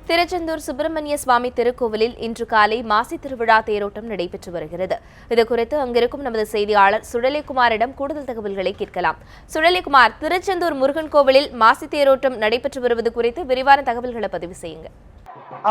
திருச்செந்தூர் சுப்பிரமணிய சுவாமி திருக்கோவிலில் இன்று காலை மாசி திருவிழா தேரோட்டம் நடைபெற்று வருகிறது. இதுகுறித்து அங்கிருக்கும் நமது செய்தியாளர் சுடலைக்குமாரிடம் கூடுதல் தகவல்களை கேட்கலாம். சுடலைக்குமார், திருச்செந்தூர் முருகன் கோவிலில் மாசி தேரோட்டம் நடைபெற்று வருவது குறித்து விரிவான தகவல்களை பதிவு செய்யுங்க.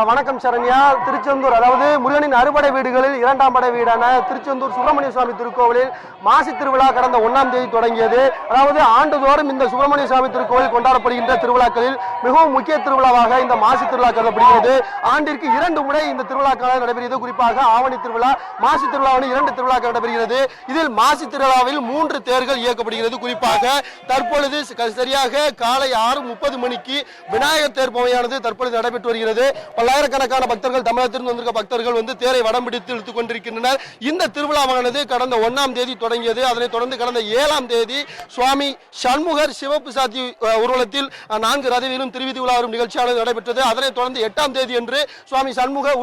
வணக்கம் சரண்யா. திருச்செந்தூர் அதாவது முருகனின் அறுபடை வீடுகளில் இரண்டாம் படை வீடான திருச்செந்தூர் சுப்பிரமணிய சுவாமி திருக்கோவிலில் மாசி திருவிழா கடந்த 1ஆம் தேதி தொடங்கியது. அதாவது ஆண்டுதோறும் இந்த சுப்பிரமணிய சுவாமி திருக்கோவில் கொண்டாடப்படுகின்ற திருவிழாக்களில் மிகவும் முக்கிய திருவிழாவாக இந்த மாசி திருவிழா கருதப்படுகிறது. ஆண்டிற்கு 2 முறை இந்த திருவிழாக்கள் நடைபெறுகிறது. குறிப்பாக ஆவணி திருவிழா, மாசி திருவிழாவின் 2 திருவிழாக்கள் நடைபெறுகிறது. இதில் மாசி திருவிழாவில் 3 தேர்கள் இயக்கப்படுகிறது. குறிப்பாக தற்பொழுது சரியாக காலை 6:30 மணிக்கு விநாயகர் தேர் பவனியானது தற்பொழுது நடைபெற்று வருகிறது. பல்லாயிரக்கணக்கான பக்தர்கள், தமிழகத்திலிருந்து வந்திருக்க பக்தர்கள் தேரை வடம் பிடித்து இழுத்துக் கொண்டிருக்கின்றனர். இந்த திருவிழாவானது கடந்த 1ஆம் தேதி தொடங்கியது. அதனைத் தொடர்ந்து கடந்த 7ஆம் தேதி சுவாமி சண்முகர் சிவப்பு சாத்தி ஊர்வலத்தில் 4 ரதவிலும் திருவிதி உலா வரும் நிகழ்ச்சியானது நடைபெற்றது. அதனைத் தொடர்ந்து 8ஆம் தேதி அன்று சுவாமி சண்முகர்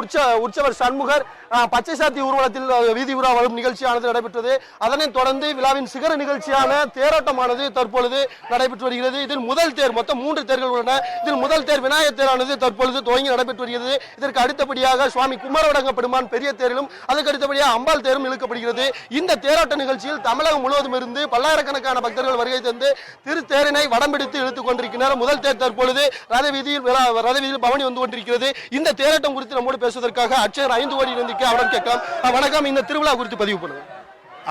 உற்சவர் சண்முகர் பச்சை சாத்தி ஊர்வலத்தில் வீதி உலா வரும் நிகழ்ச்சியானது நடைபெற்றது. அதனைத் தொடர்ந்து விழாவின் சிகர நிகழ்ச்சியான தேரோட்டமானது தற்பொழுது நடைபெற்று வருகிறது. இதில் முதல் தேர், மொத்தம் 3 தேர்கள் உள்ளன. இதில் முதல் தேர் விநாயகர் தேரானது தற்பொழுது துவங்கி நடைபெற்று வருகிறது. இதற்கு அடுத்தபடியாக சுவாமி குமரவடங்க பெருமான் பெரிய தேரிலும், அதுக்கு அடுத்தபடியாக அம்பாள் தேரும் இழுக்கப்படுகிறது. இந்த தேரோட்ட நிகழ்ச்சியில் தமிழகம் முழுவதும் இருந்து பல்லாயிரக்கணக்கான பக்தர்கள் வருகை தந்து திருத்தேரினை வடம் பிடித்து இழுத்துக் கொண்டிருக்கிறார். முதல் தேர் தற்பொழுது ரதவீதியில் பவனி வந்து கொண்டிருக்கிறது. இந்த தேரோட்டம் குறித்து நம்மோடு பேசுவதற்காக அட்சயர் 5 கோடி இருந்திருக்க அவரிடம் கேட்கலாம். வணக்கம், இந்த திருவிழா குறித்து பதிவு பண்ணுங்க.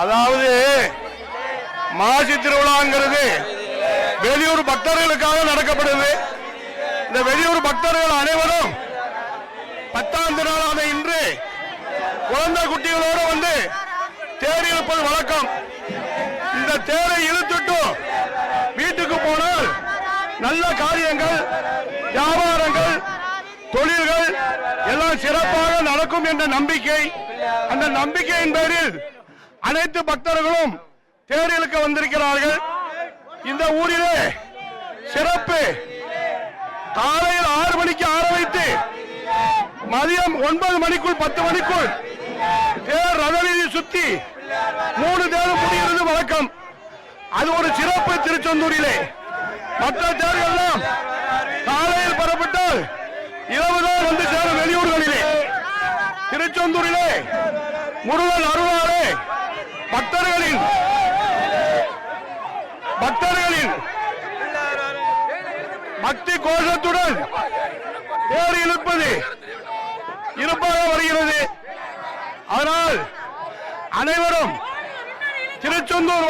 அதாவது மாசி திருவிழாங்கிறது வெளியூர் பக்தர்களுக்காக நடக்கப்படுது. இந்த வெளியூர் பக்தர்கள் அனைவரும் 10ஆம் நாளான இன்று குழந்தை குட்டிகளோடு தேர் இழுப்பது வழக்கம். இந்த தேரை இழுத்துட்டு வீட்டுக்கு போனால் நல்ல காரியங்கள், வியாபாரங்கள், தொழில்கள் எல்லாம் சிறப்பாக நடக்கும் என்ற நம்பிக்கை. அந்த நம்பிக்கையின் பேரில் அனைத்து பக்தர்களும் தேர் இழுக்க வந்திருக்கிறார்கள். இந்த ஊரிலே சிறப்பு காலையில் 6 மணிக்கு ஆரம்பித்து மதியம் 9 மணிக்குள் 10 மணிக்குள் தேர் ரதவீதி சுத்தி 3 தேர் முடிகிறது வழக்கம். அது ஒரு சிறப்பு திருச்செந்தூரிலே. மற்ற தேர்களெல்லாம் காலையில் புறப்பட்டால் இரவுதான் வந்து சேரும் வெளியூர்களிலே. திருச்செந்தூரிலே முருகன் அருளாலே பக்தர்களின் பக்தி கோஷத்துடன் தேர் இழுப்பது இருப்பாக வருகிறது. அதனால் அனைவரும் திருச்செந்தூர்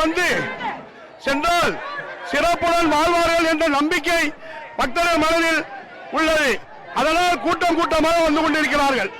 சென்றால் சிறப்புடன் வாழ்வார்கள் என்ற நம்பிக்கை பக்தர்கள் மனதில் உள்ளது. அதனால் கூட்டமாக வந்து கொண்டிருக்கிறார்கள்.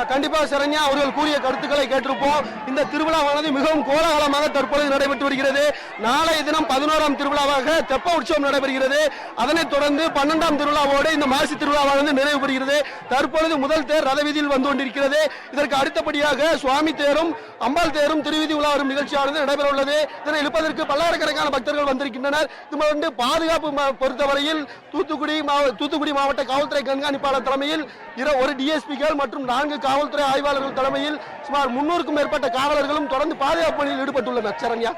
கண்டிப்பா சரண்யா, அவர்கள் கூறிய கருத்துக்களை கேட்டிருப்போம். இந்த திருவிழாவானது மிகவும் கோலாகலமாக தற்பொழுது நடைபெற்று வருகிறது. நாளைய தினம் 11ஆம் திருவிழாவாக தெப்ப உற்சவம் நடைபெறுகிறது. அதனைத் தொடர்ந்து 12ஆம் திருவிழாவோடு இந்த மாசி திருவிழாவானது நிறைவு பெறுகிறது. தற்பொழுது முதல் தேர் ரதவீதியில் வந்து கொண்டிருக்கிறது. இதற்கு அடுத்தபடியாக சுவாமி தேரும் அம்பாள் தேரும் திருவிதி உலா வரும் நிகழ்ச்சியானது நடைபெற உள்ளது. இதனை இழுப்பதற்கு பல்லாயிரக்கணக்கான பக்தர்கள் வந்திருக்கின்றனர். இது பாதுகாப்பு பொறுத்தவரையில் தூத்துக்குடி மாவட்ட காவல்துறை கண்காணிப்பாளர் தலைமையில் 1 டிஎஸ்பிகள் மற்றும் 4 காவல்துறை ஆய்வாளர்கள் தலைமையில் சுமார் 300க்கும் மேற்பட்ட காவலர்களும் தொடர்ந்து பாதுகாப்பு பணியில் ஈடுபட்டுள்ளனர். சரண்யா.